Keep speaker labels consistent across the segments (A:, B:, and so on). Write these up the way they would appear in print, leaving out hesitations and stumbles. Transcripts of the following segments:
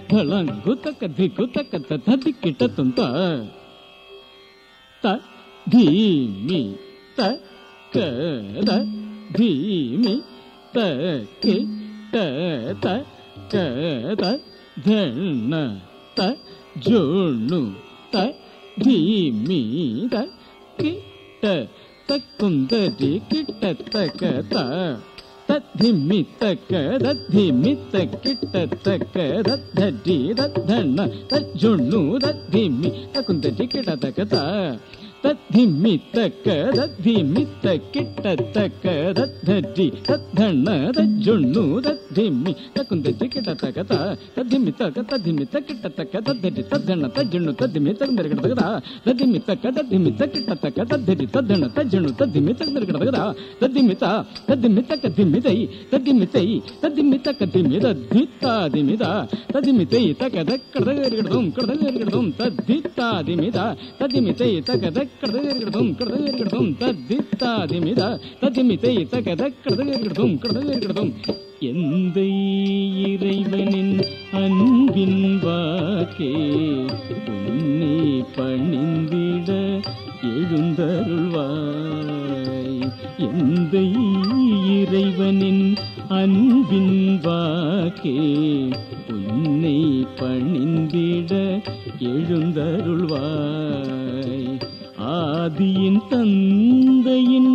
A: தளங்கு தக்க திக்கு தக்க ததி கிட்ட துந்த த தீமி த கத தீமி த கிட்ட த கத தன த ஜுணு த தீமி த கிட்ட தக்குந்தடி கிட்ட தக்க த தத்திமி தக்க தத்திமி தக்கிட்ட தக்க தத்தடி தத்தன தஜுணு தத்திமி தக்குந்தடி கிட்ட தக்க த தத்திமி தக்க தத்திமி தக்கிட்ட தக்க தத்தடி தத்தன தஜுணு தத்திமி தக்குந்தடி கிட்ட தக்க த தத்திமி தக்க தத்திமி தக்கிட்ட தக்க தத்தடி தத்தன தஜுணு தத்திமி தக்குந்தடி கிட்ட தக்க தத்திமி தக்க தத்திமி தக்கிட்ட தக்க தத்தடி தத்தன தஜுணு தத்திமி தக்குந்தடி கிட்ட தக்க தத்திமி த தத்திமி தக்க திமிதை தத்திமிதை தத்திமி தக்க திமித தித்தா திமித தத்திமிதை தக்க தக்கடதம் கடதம் தத்தித்தா திமித தத்திமிதை தக்க தக்கடதம் தத்தித்தா திமித தத்திமிதை தக்க தக்கடதம் எந்த இறைவனின் அன்பின் வாக்கே உன்னை பணிந்திட எழுந்தருள்வாய் எந்த இறைவனின் அன்பின் வாக்கே உன்னை பணிந்திட எழுந்தருள்வாய் ஆதியின் தந்தையின்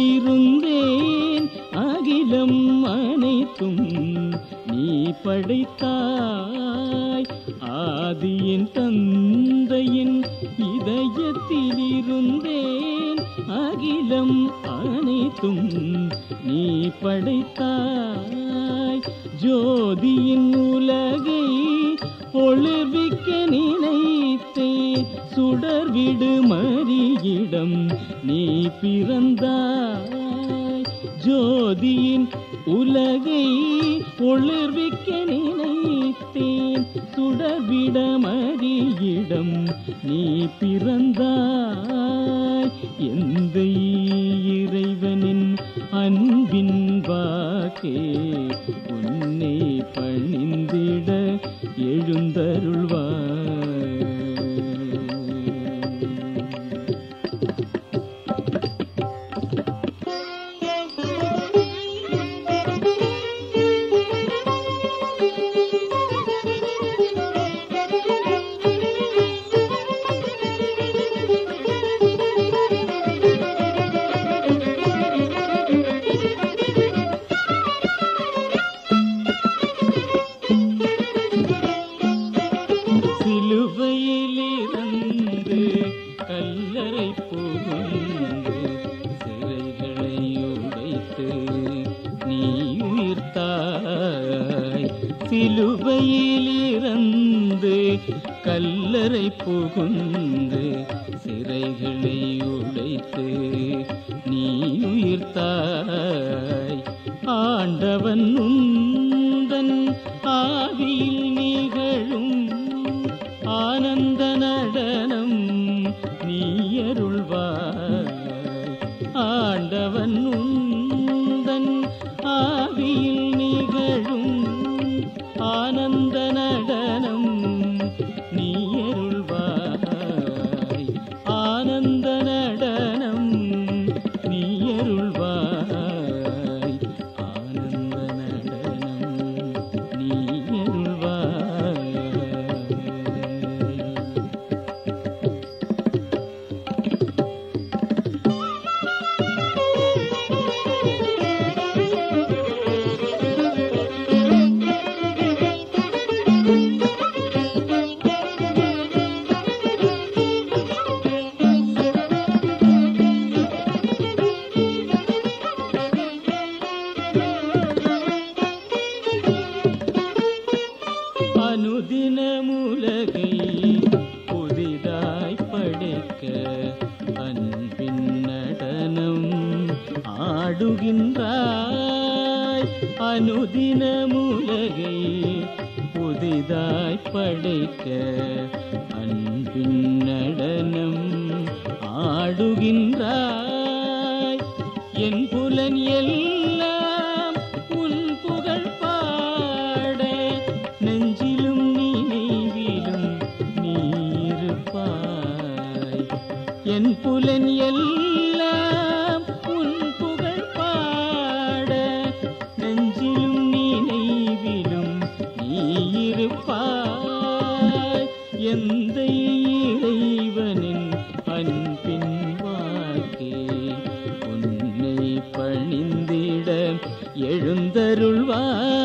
A: இதயத்திலிருந்தேன் அகிலம் அனைத்தும் நீ படைத்தாய் ஆதியின் தந்தையின் இதயத்திலிருந்தேன் அகிலம் அனைத்தும் நீ படைத்தாய் ஜோதியின் உலகை ஒளிர்விக்க நினைத்தேன் சுடர்விடு மறியிடம் நீ பிறந்தாய் ஜோதியின் உலகை ஒளிர்விக்க நினைத்தேன் சுடர்விட மறியிடம் நீ பிறந்தாய் எந்த இறைவனின் அன்பின் வாக்கே உன்னை பணிந்திட எழுந்தருள்வாய் சிலுவையிலிருந்து கல்லறை புகுந்து சிறைகளை உடைத்து நீ உயிர்த்தாய் ஆண்டவன் உந்தன் ஆவியில் நிகழும் ஆனந்த நடனம் நீ அருள்வாய் ஆண்டவன் உந்தன் ஆவியில் நிகழும் ஆனந்த நடனம் நீ அருள்வாய் ஆனந்த நடனம் நீ அருள்வாய் ஆனந்த நடனம் நீ அருள்வாய் அனுதினமுலகை புதிதாய் படைக்க அன்பின் நடனம் ஆடுகின்றாய் அனுதினமுலகை புதிதாய் படைக்க அன்பின் நடனம் ஆடுகின்றாய் என் புலன் எல்லாம் உன் புகழ் பாட எழுந்தருள்வாய்.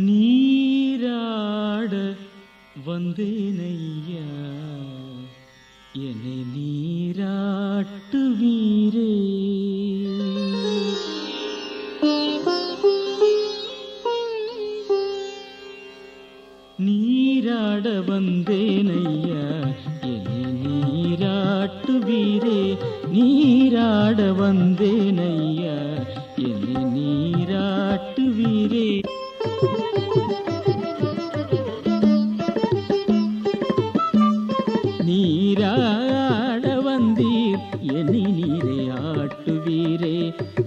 A: நீராட வந்தேனையா என்னை நீராட்டுவீரே. நீராட வந்தேனையா என்னை நீராட்டுவீரே. நீராட வந்தேனையா என்னை நீராட்டுவீரே. நீராட வந்தீர் என்னை நீரே ஆட்டுவீரே.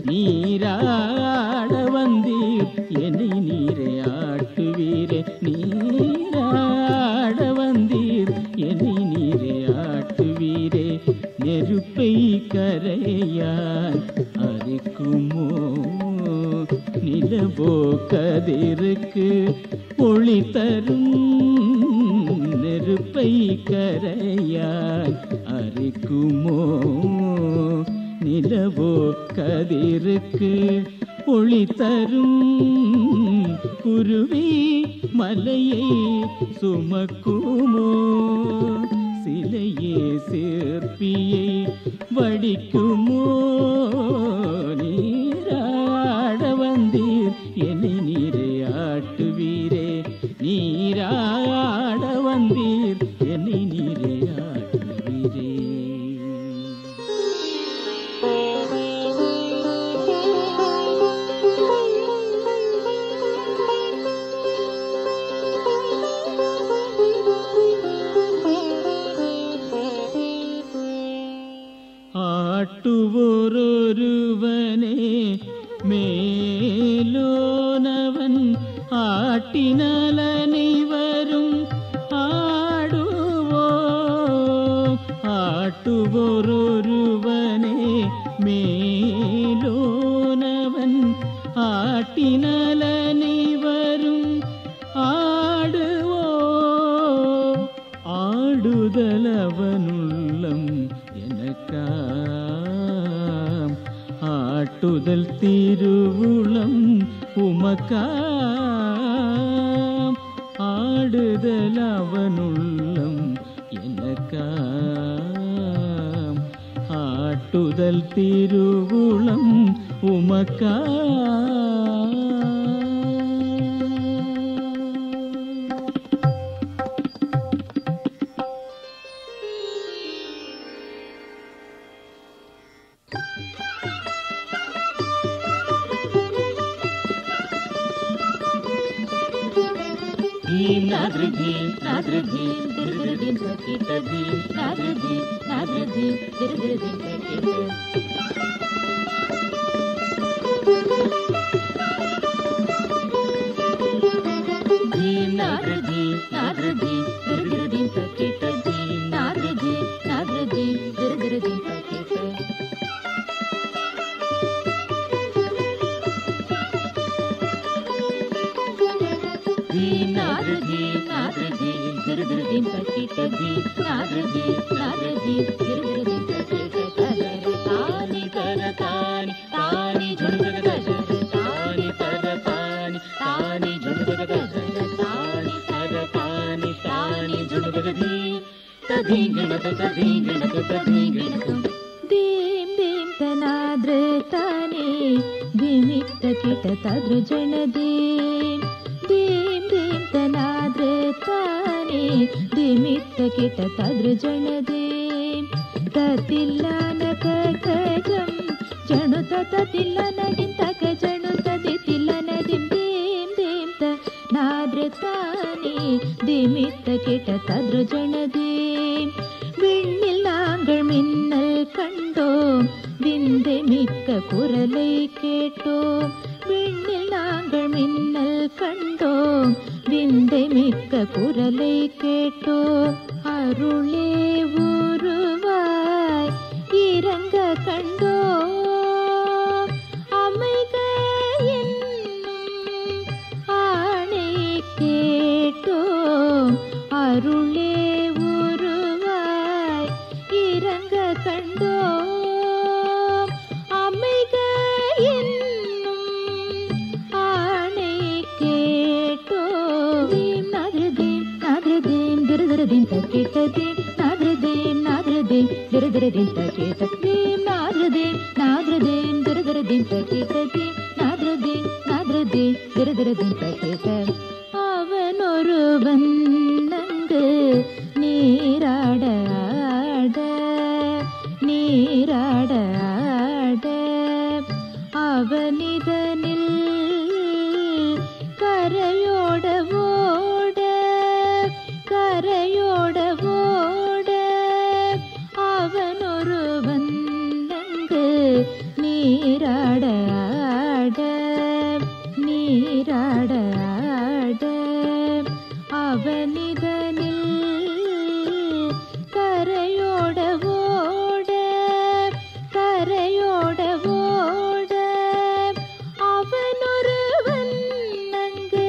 A: நீராட வந்தீர் என்னை நீரே ஆட்டுவீரே. நீராட வந்தீர் என்னை நீரே ஆட்டுவீரே. நெருப்பை கரையான் அரிக்குமோ நிலவோ கதிருக்கு ஒளி தரும். நெருப்பை கரையான் அரிக்குமோ நிலவோ கதிருக்கு ஒளி தரும். குருவி மலையை சுமக்குமோ சிலையே சிற்பியை வடிக்குமோ. நீராட வந்தீர் என்னை நீரே ஆட்டுவீரே. நீராட வந்தீர் என்னை நீரே ஆட்டுவீரே. ஆட்டுவோரொருவனே மேலோனவன் ஆட்டினலனை வரும் ஆடுவோ. ஆட்டுவோரொருவனே மேலோனவன் ஆட்டினலனை வரும் ஆடுவோ. ஆடுதலவனுள்ளம் எனக்காம் ஆட்டுதல் திருவுளம் உமக்காம். ஆடுதல் அவனுள்ளம் எனக்காம் ஆட்டுதல் திருவுளம் உமக்காம்.
B: நாத்ருதி நாத்ருதி திருதிருதி சகிததி நாத்ருதி நாத்ருதி திருதிருதி சகிததி. நாத்ருதி நாத்ருதி திருதிருதி சகிததி நாத்ருதி நாத்ருதி திருதிருதி சகிததி. நாத்ருதி நாத்ருதி திருதிருதி சகிததி நாத்ருதி நாத்ருதி திருதிருதி சகிததி. தானி தரதானி தானி ஜுணுகதஜ தானி தரதானி தானி ஜுணுகதஜ தானி தரதானி தானி ஜுணுகதி ததிங்கிணது ததிங்கிணது ததிங்கிணது. ದೀಂ ದೀಂ ತನಾದ್ರ ತಾನೇ ದಿಮಿತ್ತ ಕಿಟ ತದೃಜಣದೇ. ದೀಂ ದೀಂ ತನಾದ್ರ ತಾನೇ ದಿಮಿತ್ತ ಕಿಟ ತದೃಜಣದೇ. ತತಿಲ್ಲನ ಕಜಂ ಜಣುತ ತತಿಲ್ಲನಗಿಂತ ಕಜಣುತ ದಿತಿಲ್ಲನ ದಿಂ ದೀಂ ದೀಂ ತನಾದ್ರ ತಾನೇ ದಿಮಿತ್ತ ಕಿಟ ತದೃಜಣದೇ. விண்ணில் நாங்கள் மின்னல் கண்டோம் விந்தை மிக்க குரலை கேட்டோம். விண்ணில் நாங்கள் மின்னல் கண்டோம் விந்தை மிக்க குரலை கேட்டோம் அருளே உருவாய் இறங்க கண்டோம் அமைக என்னும் ஆணை கேட்டோம் அருளே உருவாய் இறங்க கண்டோம் அமைக என்னும் ஆணை கேட்டோம் நாதிரதேம் நாதிரதேம் திருதிரதேம் தக்கேட்டதேம் நாதிரதேம் நாதிரதேம் திருதிரதேம் தக்கேட்டதேம் நாதிரதேம் நாதிரதேம் திருதிரதேம் தக்கேட்டதேம் நாதிரதேம் நாதிரதேம் திருதிரதேம் தக்கேட்ட அவனொருவன் நங்கு நீராட ஆட நீராட ஆட அவனிதனில் கரையோட ஓட கரையோட ஓட அவனொருவன் நங்கு நீராட ஆட நீராட ஆட அவனிதனில் கரையோட ஓட கரையோட ஓட அவனொருவன் நங்கு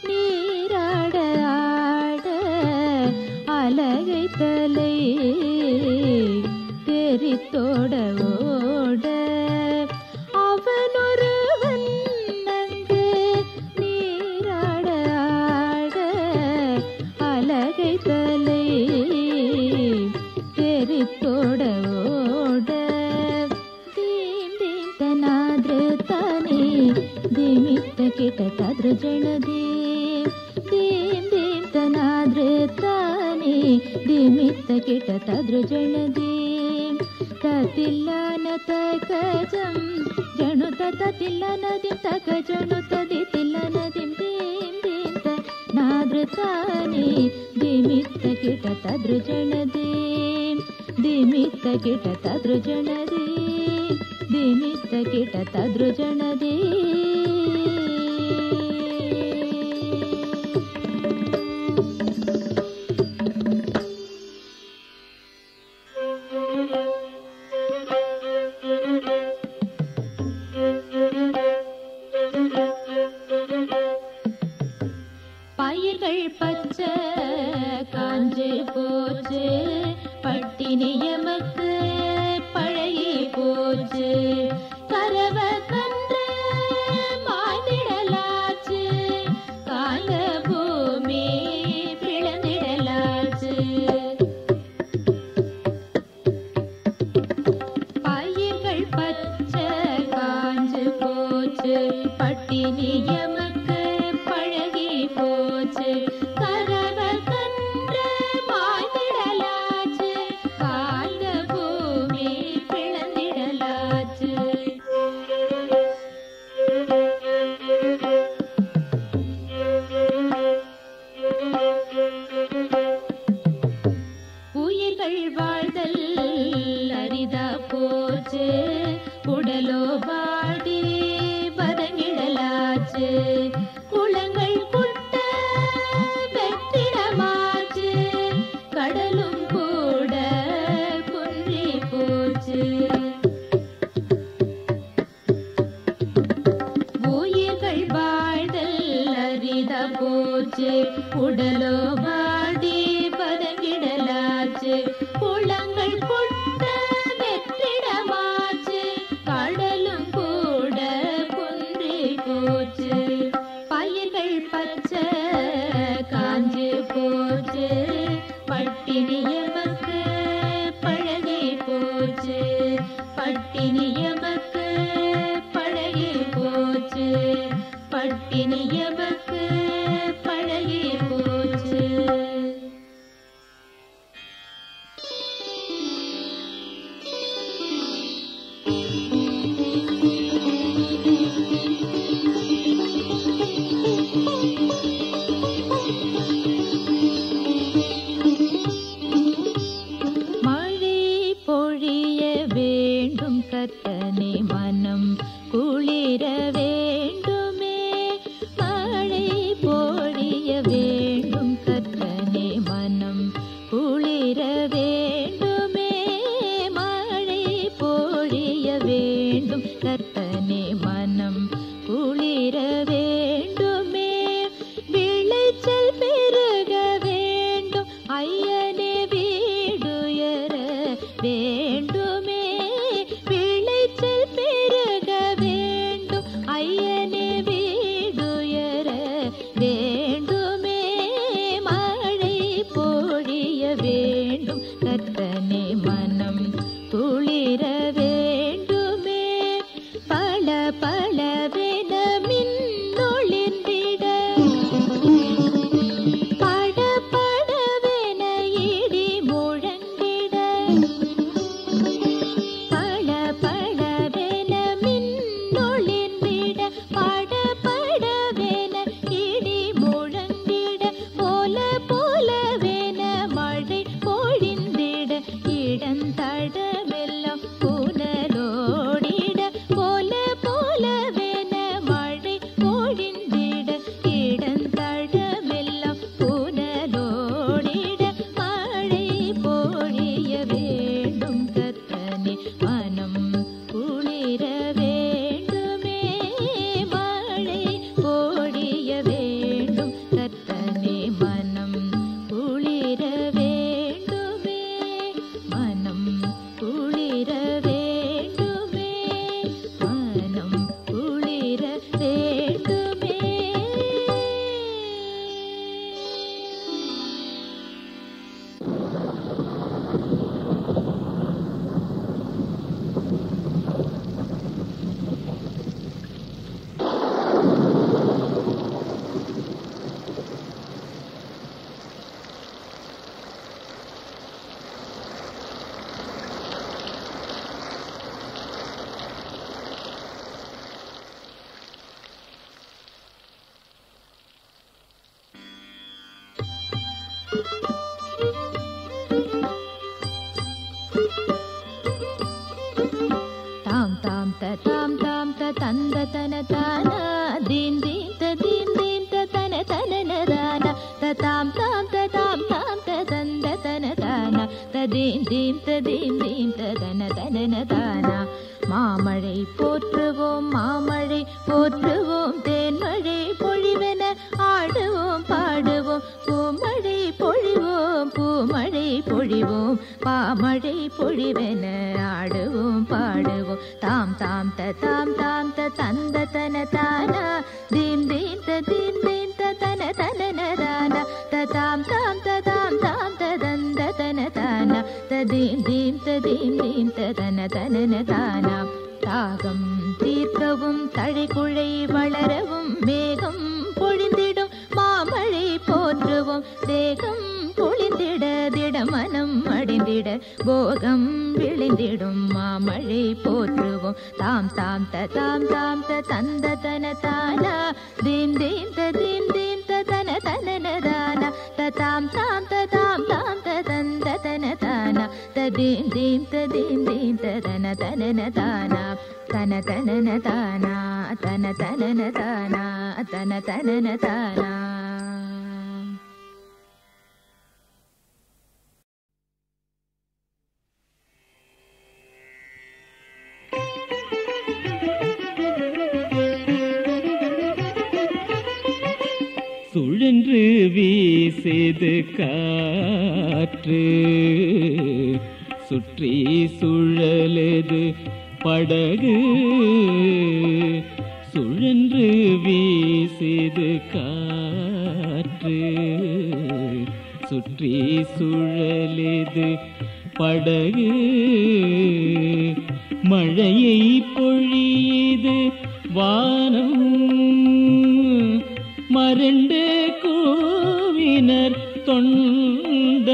B: நீராட ஆட அலகை தலை தெரித்தோட ஓட அவனொருவன் நங்கு நீராட ஆட அலகை தலை தெரித்தோட ஓட தீம் தீம் தனாதிரதானே திமித்த கிட்ட தத்ருஜணதேம் தீம் தீம் தனாதிரதானே திமித்த கிட்ட தத்ருஜணதேம் ತತಿಲ್ಲನ ತಕಜಂ ಜಣುತ ತತಿಲ್ಲನದಿಂ ತಕಜಣುತ ದಿತಿಲ್ಲನದಿಂ ದೀಂ ದೀಂತ ನಾದೃತಾನೆ ದಿಮಿತ್ತ ಕಿಟ ತದೃಜಣದೇಂ ದಿಮಿತ್ತ ಕಿಟ ತದೃಜಣದೇಂ ದಿಮಿತ್ತ ಕಿಟ ತದೃಜಣದೇಂ பயிர்கள் பச்சை காஞ்சு போச்சு பட்டினி எமக்கு பழகி போச்சு கரவ கன்று மாய்ந்திடலாச்சு கால பூமி பிளந்திடலாச்சு பயிர்கள் பச்சை காஞ்சு போச்சு பட்டினி எமக்கு பழகி போச்சு கரவ கன்று மாய்ந்திடலாச்சு கால பூமி பிளந்திடலாச்சு உயிர்கள் வாழ்தல் அரிதா போச்சு உடலோ பாடி பதங்கிடலாச்சு குளங்கள் குட்ட வெற்றிடமாச்சு கடலும் கூட குன்றி போச்சு உயிர்கள் வாழ்தல் அரிதா போச்சு உடலோ பாடி பதங்கிடலாச்சு குளங்கள் குட்ட வெற்றிடமாச்சு கடலும் கூட குன்றி போச்சு பயிர்கள் பச்சை காஞ்சு போச்சு பட்டினி எமக்கு பழகி போச்சு பட்டினி எமக்கு பழகி போச்சு பட்டினி எமக்கு பழகி போச்சு வேண்டுமே, மழை பொழிய வேண்டும் கர்த்தனே, மனம் குளிர வேண்டுமே, பல பலவென மின்னொளிர்ந்திட, பட படவென இடி முழங்கிட, பட படவென மின்னொளிர்ந்திட, பட படவென இடி முழங்கிட, போல போலவென மழை பொழிந்திட, இடந்தடமெல்லாம் புனலோடிட, போல போலவென மழை பொழிந்திட, இடந்தடமெல்லாம் புனலோடிட, மழை பொழிய வேண்டும் கர்த்தனே, மனம் குளிர வேண்டுமே, மழை பொழிய வேண்டும் கர்த்தனே, மனம் குளிர வேண்டுமே, மனம் குளிர வேண்டுமே, மனம் குளிர வேண்டுமே. தாம் தாம் த தாம் தாம் த தந்த தன தான தீம் தீம் த தீம் தீம் த தன தன தான த தாம் தாம் த தாம் தாம் த தந்த தன தான த தீம் தீம் த தீம் தீம் த தன தன தான. மாமழை போற்றுவோம், மாமழை போற்றுவோம், தேன்மழை பொழிவென ஆடுவோம் பாடுவோம், பூமழை பொழிவோம், பூமழை பொழிவோம், பாமழை பொழிவென ஆடுவோம் பாடுவோம். தாம் தாம் த தாம் தாம் த தந்த தன தான தீம் தீம் த தீம் தீம் த தன தன தான த தாம் தாம் த தாம் தாம் த தந்த தன தான த தீம் தீம் த தீம் தீம் த தன தன தான. தாகம் தீர்க்கவும் தழைக்குழை வளரவும் மேகம் பொழிந்திடும் மாமழை போற்றுவோம், தேகம் பொழிந்திட திடமனம் அடைந்திட போகம் விளைந்திடும் மாமழை போற்றுவோம். தாம் தாம் த தாம் தாம் த தந்த தன தான தீம் தீம் த தீம் தீம் த தன தன தான த தாம் தாம் த தாம் தாம் த தந்த தன தான த தீம் தீம் த தீம் தீம் த தன தன தான தன தன தான தன தன தான தன தன தான.
A: சுழன்று வீசுது காற்று, சுற்றி சுழலுது படகு, சுழன்று வீசுது காற்று, சுற்றி சுழலுது படகு, மழையை பொழியுது வானம், மரண்டு கூவினர் தொண்ட,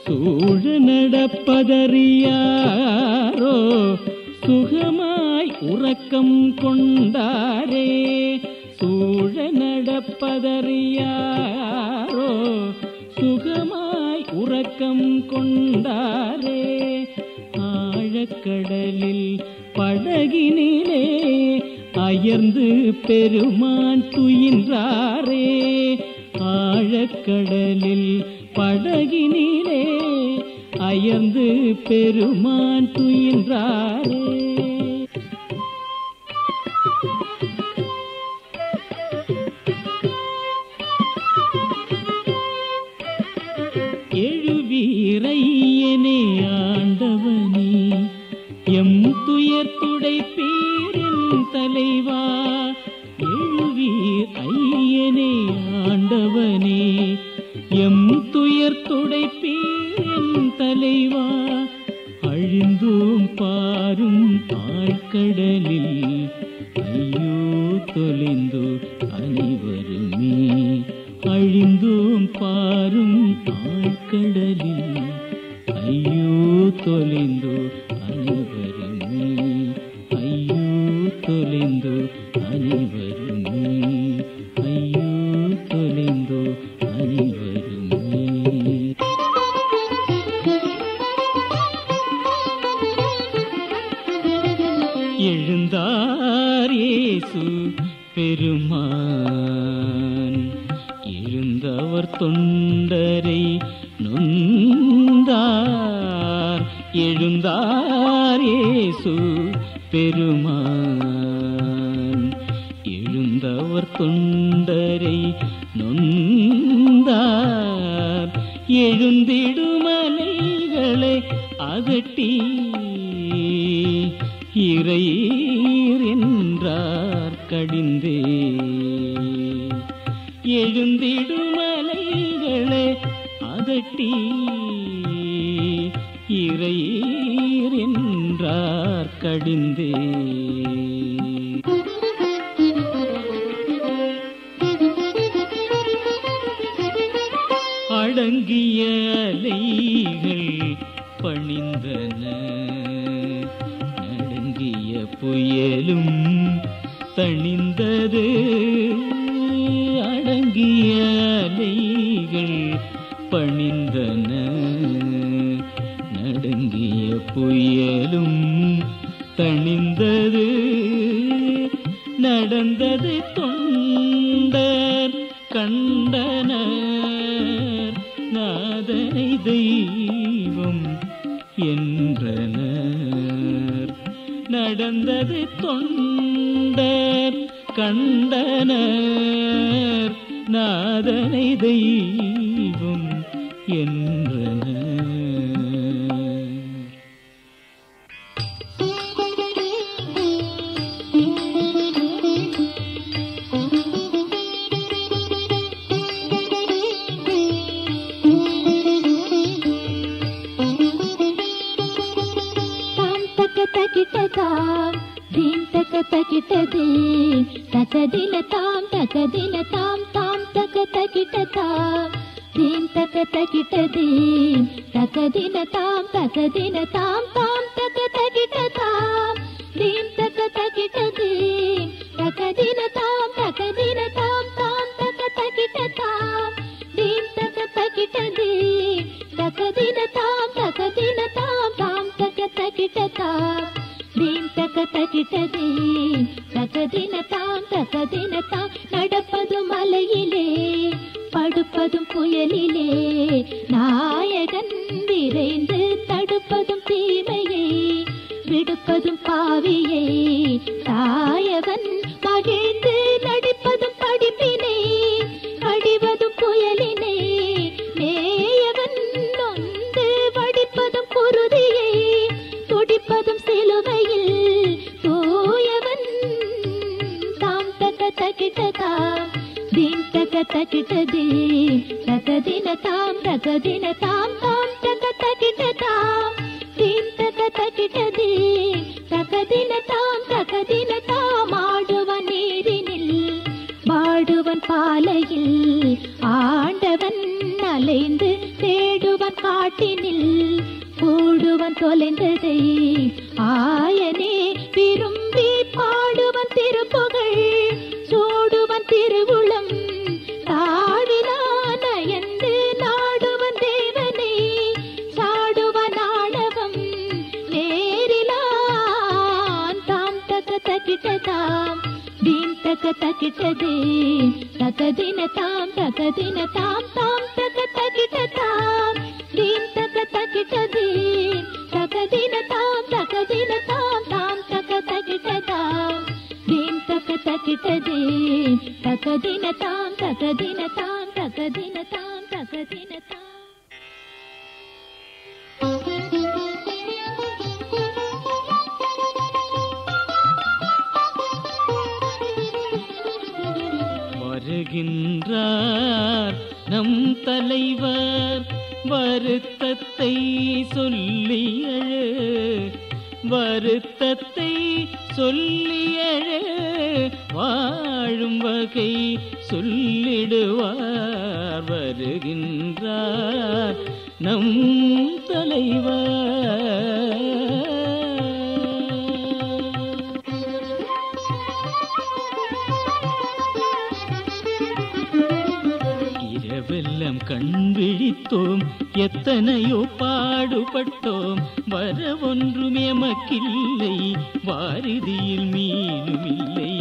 A: சூழ நடப்பதறியாரோ சுகமாய் உறக்கம் கொண்டாரே, சூழ நடப்பதறியாரோ சுகமாய் உறக்கம் கொண்டாரே, ஆழக்கடலில் படகினிலே அயர்ந்து பெருமான் துயின்றாரே, ஆழக்கடலில் படகினிலே அயர்ந்து பெருமான் துயின்றாரே. எழுவீரையனே அழிந்தோம் பாரும் ஆழ்கடலில் ஐயோ தொலைந்தோ அனைவருமே. அழிந்தோம் பாரும் ஆழ்கடலில் ஐயோ தொலைந்தோ அனைவருமே. ஐயோ தொலைந்தோ அனைவருமே. ஐயோ தொலைந்தோ அனைவருமே. எழுந்தார் இயேசு பெருமான், எழுந்தவர் தொண்டரை நொந்தார். எழுந்தார் இயேசு பெருமான், எழுந்தவர் தொண்டரை நொந்தார். எழுந்திடுமலைகளை அதட்டி இறையீர் என்றார் கடிந்தே. எழுந்திடுமலைகளை அதட்டி இறையீர் என்றார் கடிந்தே. அடங்கிய அலைகள் பணிந்தன, நடுங்கிய புயலும் தணிந்தது. அடங்கிய அலைகள் பணிந்தன, நடுங்கிய புயலும் தணிந்தது. நடந்தது தொண்டர் கண்டனர், நாதனை தெய்வம் என்றனர். நடந்தது தொண்டர் கண்டனர், நாதனை தெய்வம் என்றனர்.
B: தகிட்டதாம் தீம் தக தகிட்டதே தகதின தாம் தாம் தக தகிட்டதாம் தீம் தக தகிட்டதே தகதின தாம் தாம் தக தகிட்டதாம் தீம் தக தகிட்டதே தகதின தாம் தாம் தக தகிட்டதாம் தீம் தக தகிட்டதே தகதின தாம் தாம் தக தகிட்டதாம் தீம் தக தகிட்டதே தகதின தாம் நடப்பதும் மலையிலே படுப்பதும் புயலிலே நாயகன் விரைந்து தடுப்பதும் தீமையை விடுப்பதும் பாவியை தாயவன் மகிழ்ந்து நடிப்பதும் படிப்பினை அடிவதும் புயலினை மேயவன் நொந்து வடிப்பதும் குருதியை துடிப்பதும் சிலுவையில் தூயவன் தாம் தக தகிட்டதாம் தீம் தக தகிட்டதே தகதின தாம் தாம் தக தகிட்டதாம் தீம் தக தகிட்டதே தகதின தாம் ஆடுவன் நீரினில் பாடுவன் பாலையில் ஆண்டவன் அலைந்து தேடுவன் காட்டினில் கூடுவன் தொலைந்ததை ஆயனே விரும்பி பாடுவன் திருப்புகழ் சூடுவன் திருவுளம் தாழிலான என்று நாடுவன் தேவனை சாடுவன் ஆணவம் நேரிலான் தாம் தக தகிட்டதாம் தீம் தக தகிட்டதே தகதின தாம் தாம் தக தகிட்டதாம் தீம் தக தகிட்டதே தகதின தாம் தாம் தக தகிட்டதாம் தீம் தக தகிட்டதே தகதின தாம்
A: வருகின்றார் நம் தலைவர் வருத்தத்தை சொல்லி அழ வருத்தத்தை சொல்லியழ வாழும் வகை சொல்லிடுவார் வருகின்றார் நம் தலைவர். இரவெல்லாம் கண் விழித்தோம், எத்தனையோ பாடுபட்டோம், வர ஒன்றும் எமக்கில்லை, வாரிதியில் மீனுமில்லை.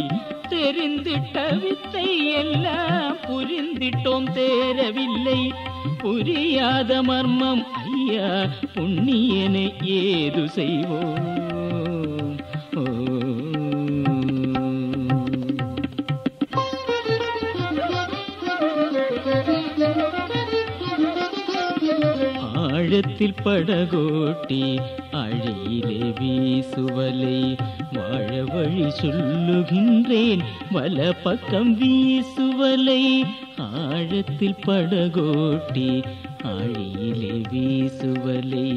A: தெரிந்திட்ட வித்தை எல்லாம் புரிந்திட்டோம், தேரவில்லை. புரியாத மர்மம் ஐயா புண்ணியனை ஏது செய்வோம்? ஆழத்தில் படகோட்டி அழியிலே வீசுவலை, வாழ வழி சொல்லுகின்றேன் வல பக்கம் வீசுவலை. ஆழத்தில் படகோட்டி அழியிலே வீசுவலை,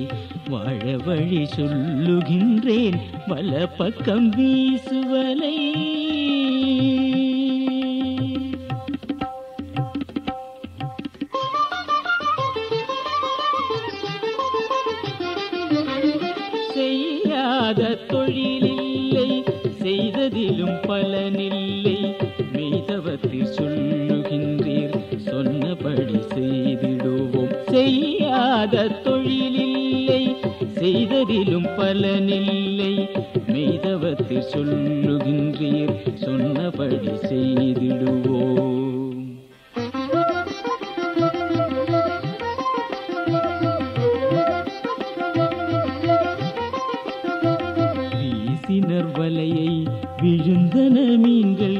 A: வாழ வழி சொல்லுகின்றேன் வல பக்கம் வீசுவலை. செய்யாத தொழிலில்லை, செய்ததிலும் பலனில்லை. மெய்தவத்தில் சொல்லுகின்றீர், சொன்னபடி செய்திடுவோம். செய்யாத தொழிலில்லை, செய்ததிலும் பலனில்லை. மெய்தவத்தில் சொல்லுகின்றீர், சொன்னபடி செய்திடுவோம். வலையை விழுந்தன மீன்கள்,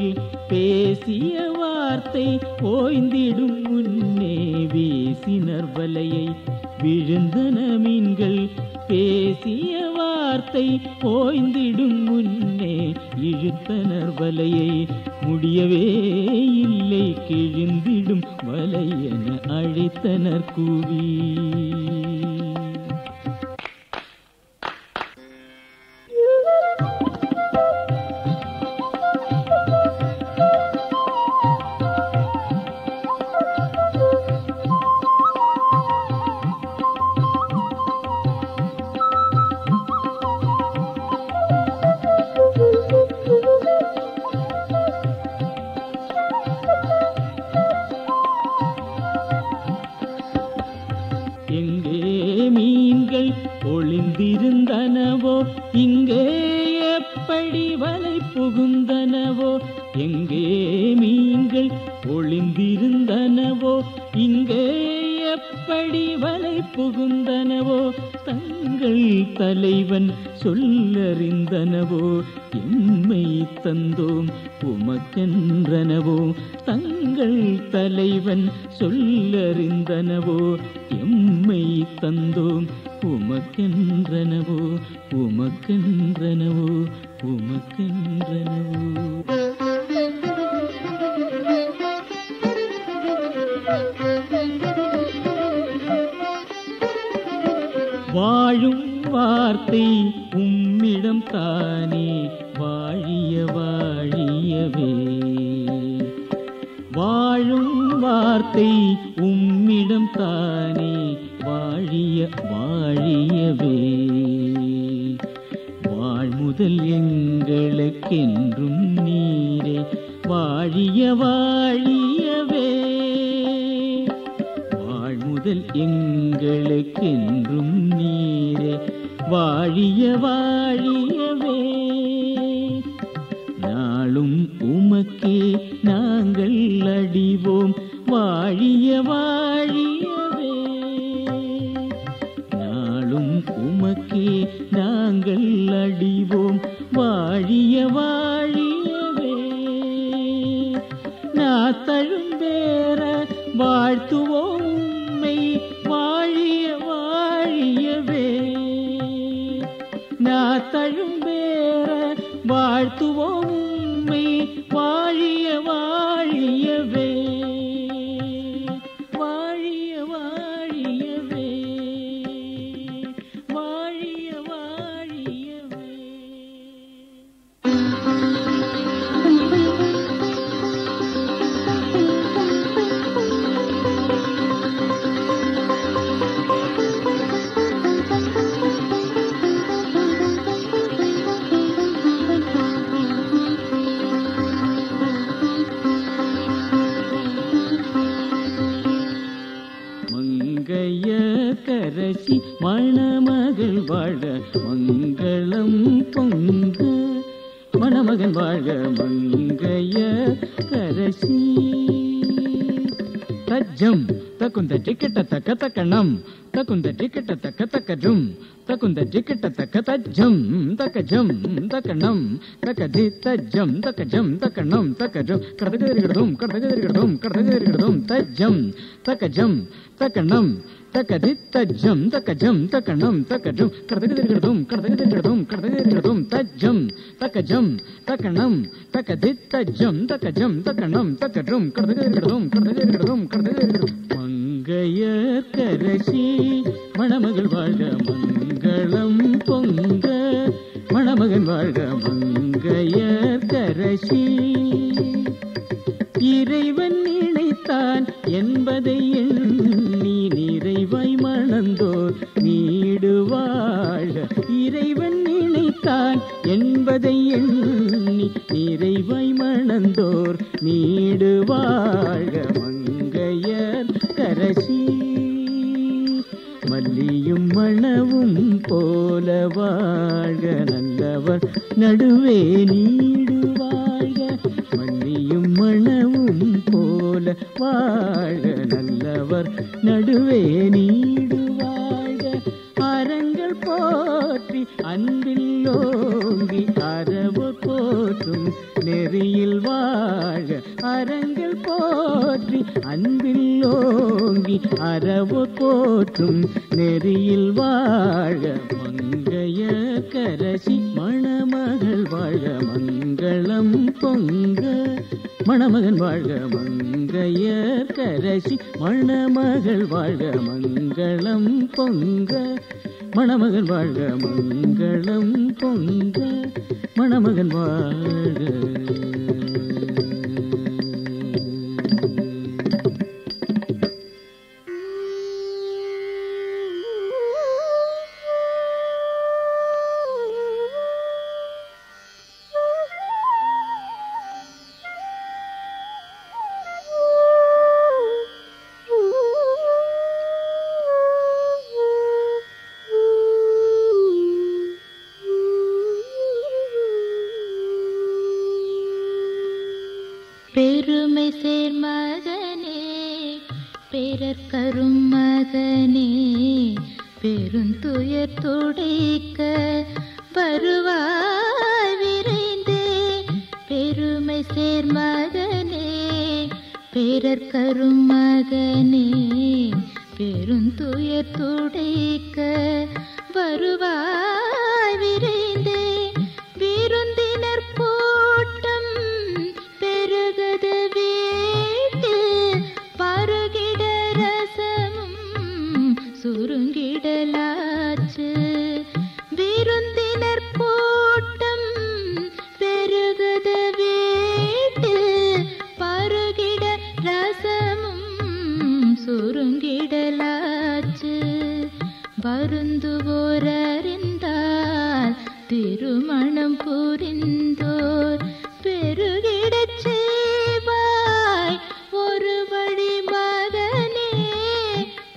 A: பேசிய வார்த்தை ஓய்ந்திடும் முன்னே. வீசினர் வலையை விழுந்தன மீன்கள், பேசிய வார்த்தை ஓய்ந்திடும் முன்னே. இழுத்தனர் வலையை முடியவே இல்லை, கிழிந்திடும் வலை என அழைத்தனர் கூவி. எங்கே மீன்கள் ஒளிந்திருந்தனவோ, இங்கே எப்படி வலை புகுந்தனவோ. எங்கே மீன்கள் ஒளிந்திருந்தனவோ, இங்கே எப்படி வலை புகுந்தனவோ. தங்கள் தலைவன் சொல்லறிந்தனவோ, எம்மை தந்தோம் உமக்கென்றனவோ. தங்கள் தலைவன் சொல்லறிந்தனவோ, எம்மை தந்தோம் உமக்கென்றனவோ, உமக்கென்றனவோ, உமக்கென்றனவோ. வாழும் வார்த்தை உம்மிடம் தானே, வாழிய வாழியவே. வாழும் வார்த்தை உம்மிடம் தானே, வாழிய வாழியவே. வாழ்முதல் எங்களுக்கென்றும் நீரே, வாழிய வாழியவே. வாழ்முதல் எங்களுக்கென்றும் நீரே, வாழிய வாழியவே. நாளும் உமக்கே நாங்கள் அடிவோம், வாழிய வாழியவே. நாளும் உமக்கே நாங்கள் அடிவோம், வாழிய வாழியவே. நாத்தழும்பேற வாழ்த்துவோம் உம்மை, வாழிய வாழியவே. நாத்தழும்பேற வாழ்த்துவோம் உம்மை, வாழிய வாழியவே. வாழிய வாழியவே, வாழிய வாழியவே. வாழ மங்களம் பொங்க மணமகன் வாழ மங்கைய கரசி தஜ்ஜம் தக்குந்த டிக்கெட்ட தக்க தக்கணம் தக்குந்த டிக்கெட்ட தக்க தக்கஜும் தக்குந்த டிக்கெட்ட தக்க தஜ்ஜம் தக்கஜம் தக்கணம் தக்கதி தஜ்ஜம் தக்கஜம் தக்கணம் தக்கஜம் கடதகரிகடதும் கடதகரிகடதும் கடதகரிகடதும் தஜ்ஜம் தக்கஜம் தக்கணம் தக்கதி தஜ்ஜம் தக்கஜம் தக்கணம் தக்கஜம் கடதகரிகடதும் கடதகரிகடதும் கடதகரிகடதும் தஜ்ஜம் தக்கஜம் தக்கணம் தக்கதி தஜ்ஜம் தக்கஜம் தக்கணம் தக்கஜம் கடதகரிகடதும் கடதகரிகடதும் கடதகரிகடதும் மங்கைய கரசி மணமகள் வாழ மங்களம் பொங்க மணமகன் வாழ மங்கைய கரசி இறைவன் நினைத்தான் என்பதை எண்ணி நிறைவாய் மணந்தோர் நீடு வாழ இறைவன் நினைத்தான் என்பதை எண்ணி நிறைவாய் மணந்தோர் நீடு வாழ மங்கையர் கரசி மல்லியும் மணவும் போல வாழ்க நல்லவர் நடுவே நீடு வாழ்க மல்லியும் மணவும் போல வாழ்க நல்லவர் நடுவே நீடு வாழ்க அறங்கள் போற்றி அன்பில் ஓங்கி அறவோர் போற்றும் நெறியில் வாழ்க அறங்கள் போற்றி அன்பில் ஓங்கி அறவோர் போற்றும் நெறியில் வாழ்க மங்கைய கரசி மணமகள் வாழ்க மங்களம் பொங்க மணமகன் வாழ்க மங்கைய கரசி மணமகள் வாழ்க மங்களம் பொங்க மணமகன் வாழ்க மங்களம் பொங்க மணமகன் வாழ்க
B: பெருமை சேர் மகனே பிறர்க்கரும் மகனே பெருந்துயர் துடைக்க வருவாய் விரைந்தே பெருமை சேர் மகனே பிறர்க்கரும் மகனே பெருந்துயர் துடைக்க வருவாய் விரைந்தே விருந்தினர் கூட்டம் பெருகத வீட்டு பருகிட ரசமும் சுருங்கிடலாச்சு விருந்தினர் கூட்டம் பெருகத வீட்டு பருகிட ரசமும் சுருங்கிடலாச்சு வருந்துவோர் அறிந்தால் திருமணம் புரிந்தோர் பெருகிடச் செய்வாய் ஒரு வழி மகனே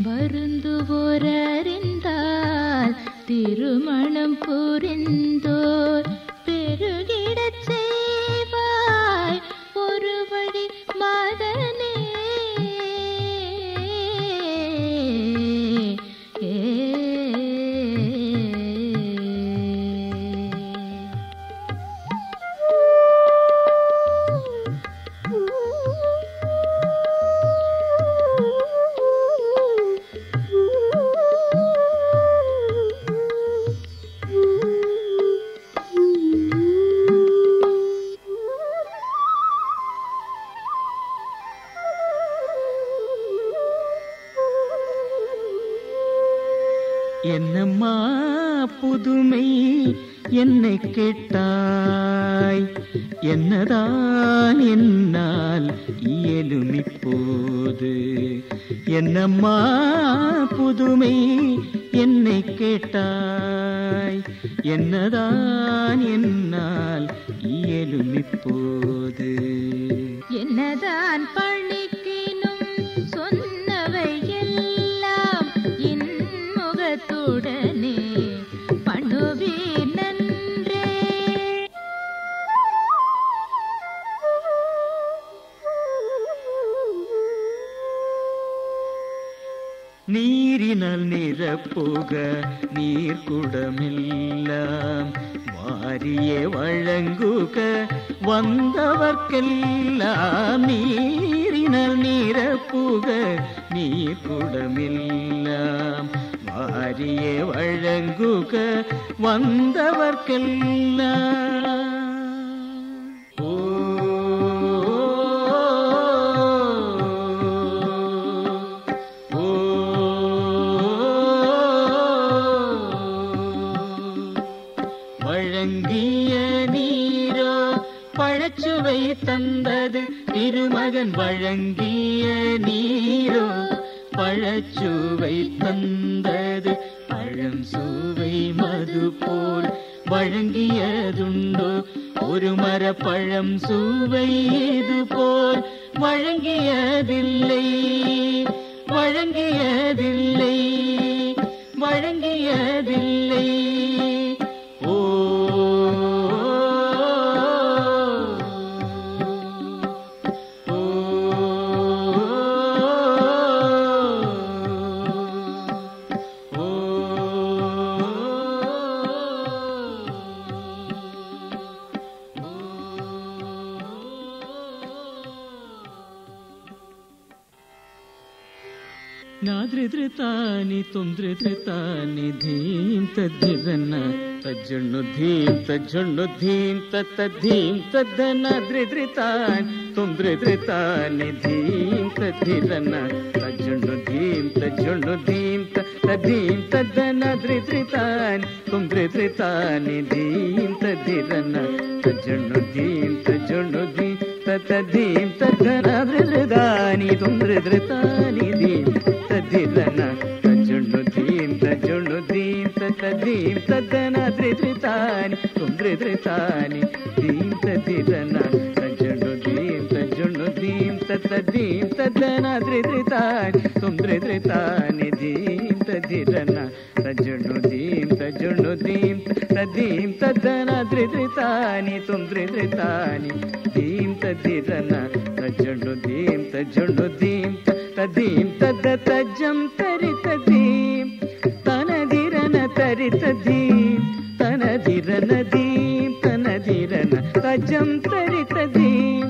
B: வருந்துவோர் அறிந்தால் திருமணம் புரிந்தோர் பெருகிடச் செய்வாய் ஒரு வழி மகனே
A: என்னம்மா புதுமை என்னை கேட்டாய் என்னதான் என்னால் இயலும் இப்போது என்னம்மா புதுமை என்னை கேட்டாய் என்னதான் என்னால் இயலும் இப்போது
B: என்னதான் பணிக்கினும் சொன்னவை எல்லாம் இன்முகத்துடனே
C: நிரப்புக நீர்க்குடமெல்லாம் வாரியே வழங்குக வந்தவர்க்கெல்லாம் நீரினால் நிரப்புக நீர்க்குடமெல்லாம் வாரியே வழங்குக வந்தவர்க்கெல்லாம். வழங்கிய நீரோ பழச்சுவை தந்தது திருமகன் வழங்கிய நீரோ பழச்சுவை தந்தது பழம் சுவை மது போல் வழங்கியதுண்டோ ஒரு மரப்பழம் சுவை இது போல் வழங்கியதில்லை வழங்கியதில்லை வழங்கியதில்லை. ನಾದ್ರಿದ್ರಿತಾನಿ ತುಂದ್ರಿದ್ರಿತಾನಿ ಧೀಂ ತದ್ದಿರನ್ನ ತಜ್ಜಣ್ಣು ಧೀಂ ತಜ್ಜಣ್ಣು ಧೀಂ ತತ್ತಧೀಂ ತದ್ದನಾದ್ರಿದ್ರಿತಾನಿ ತುಂದ್ರಿದ್ರಿತಾನಿ ಧೀಂ ತದ್ದಿರನ್ನ ತಜ್ಜಣ್ಣು ಧೀಂ ತಜ್ಜಣ್ಣು ಧೀಂ ತದ್ದೀಂ ತದ್ದನಾದ್ರಿದ್ರಿತಾನಿ ತುಂದ್ರಿದ್ರಿತಾನಿ ಧೀಂ ತದ್ದಿರನ್ನ ತಜ್ಜಣ್ಣು ಧೀಂ ತಜ್ಜಣ್ಣು ಧೀಂ ತತ್ತಧೀಂ ತದ್ದನಾದ್ರಿದ್ರಿತಾನಿ ತುಂದ್ರಿದ್ರಿತಾನಿ ಧೀಂ ತದ್ದಿರನ್ನ ತಜ್ಜಣ್ಣು ಧೀಂ ತಜ್ಜಣ್ಣು ಧೀಂ ತತ್ತಧೀಂ ತದ್ದನಾದ್ರಿದ್ರಿತಾನಿ ತುಂದ್ರಿದ್ರಿತಾನಿ ಧೀಂ ತದ್ದಿರನ್ನ ತಜ್ಜಣ್ಣು ಧೀಂ ತಜ್ಜಣ್ಣು ಧೀಂ ತತ್ತಧೀಂ ತದ್ದನಾದ್ರಿದ್ರಿತಾನಿ ತುಂದ್ರಿದ್ರಿತಾನಿ ಧೀಂ ತದ್ದಿರನ್ನ ತಜ್ಜಣ್ಣು ಧೀಂ ತಜ್ಜಣ್ಣು ಧೀಂ ತದ್ದೀಂ ತದ್ದನಾದ್ರಿದ್ರಿತಾನಿ ತುಂದ್ರಿದ್ರಿತಾನಿ ಧೀಂ ತದ್ದಿರನ್ನ ತಜ್ಜಣ್ಣು ಧೀಂ ತಜ್ಜಣ್ಣು ಧೀಂ ತದ್ದೀಂ ತದ್ದ ತಜ್ಜಂ ತರಿತದೀಂ ತನದಿರನ ತರಿತದೀಂ ತನದಿರನ ದೀಂ ತನದಿರನ ತಜ್ಜಂ ತರಿತದೀಂ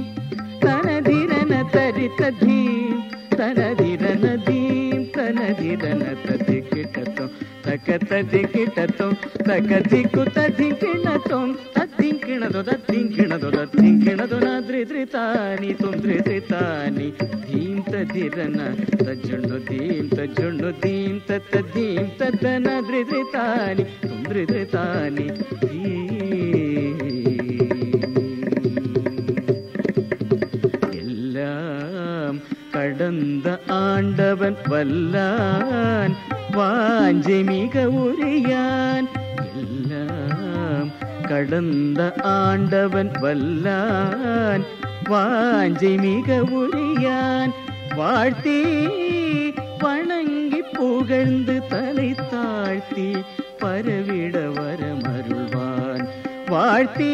C: ತನದಿರನ ತರಿತದೀಂ ತನದಿರನ ದೀಂ ತನದಿರನ ತದಿಕಿಟತೋ ತಕತದಿಕಿಟತೋ ತಕದಿಕು ತದಿಕಿಣತೋ ತದ್ದಿಂಕಿಣದೋ ತದ್ದಿಂಕಿಣದೋ ತದ್ದಿಂಕಿಣದೋ ನಾದ್ರಿದ್ರಿತಾನಿ ತುಂದ್ರಿದ್ರಿತಾನಿ ಧೀಂ ತದಿರನ ತಜ್ಜಣ್ಣು ಧೀಂ ತಜ್ಜಣ್ಣು ಧೀಂ ತತ್ತಧೀಂ ತದ್ದನಾದ್ರಿದ್ರಿತಾನಿ ತುಂದ್ರಿದ್ರಿತಾನಿ எல்லாம் கடந்த ஆண்டவன் வல்லான் வாஞ்சை மிக உரியான் எல்லாம் கடந்த ஆண்டவன் வல்லான் வாஞ்சை மிக உரியான் வாழ்த்தி வணங்கி புகழ்ந்து தலை தாழ்த்தி பரவிட வரமருள்வான் வாழ்த்தி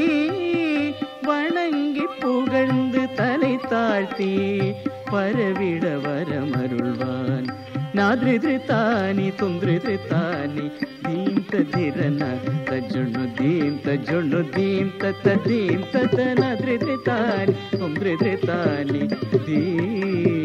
C: வணங்கி புகழ்ந்து தலை தாழ்த்தி பரவிட வரமருள்வான் நாத்ரித்ரிதானி ತುಂದ್ರಿದ್ರಿತಾನಿ ಧೀಂ ತದ್ದಿರನ ತಜ್ಜಣ್ಣು ಧೀಂ ತಜ್ಜಣ್ಣು ಧೀಂ ತತ್ತಧೀಂ ತತ್ತನಾದ್ರಿದ್ರಿತಾನಿ ತುಂದ್ರಿದ್ರಿತಾನಿ ಧೀಂ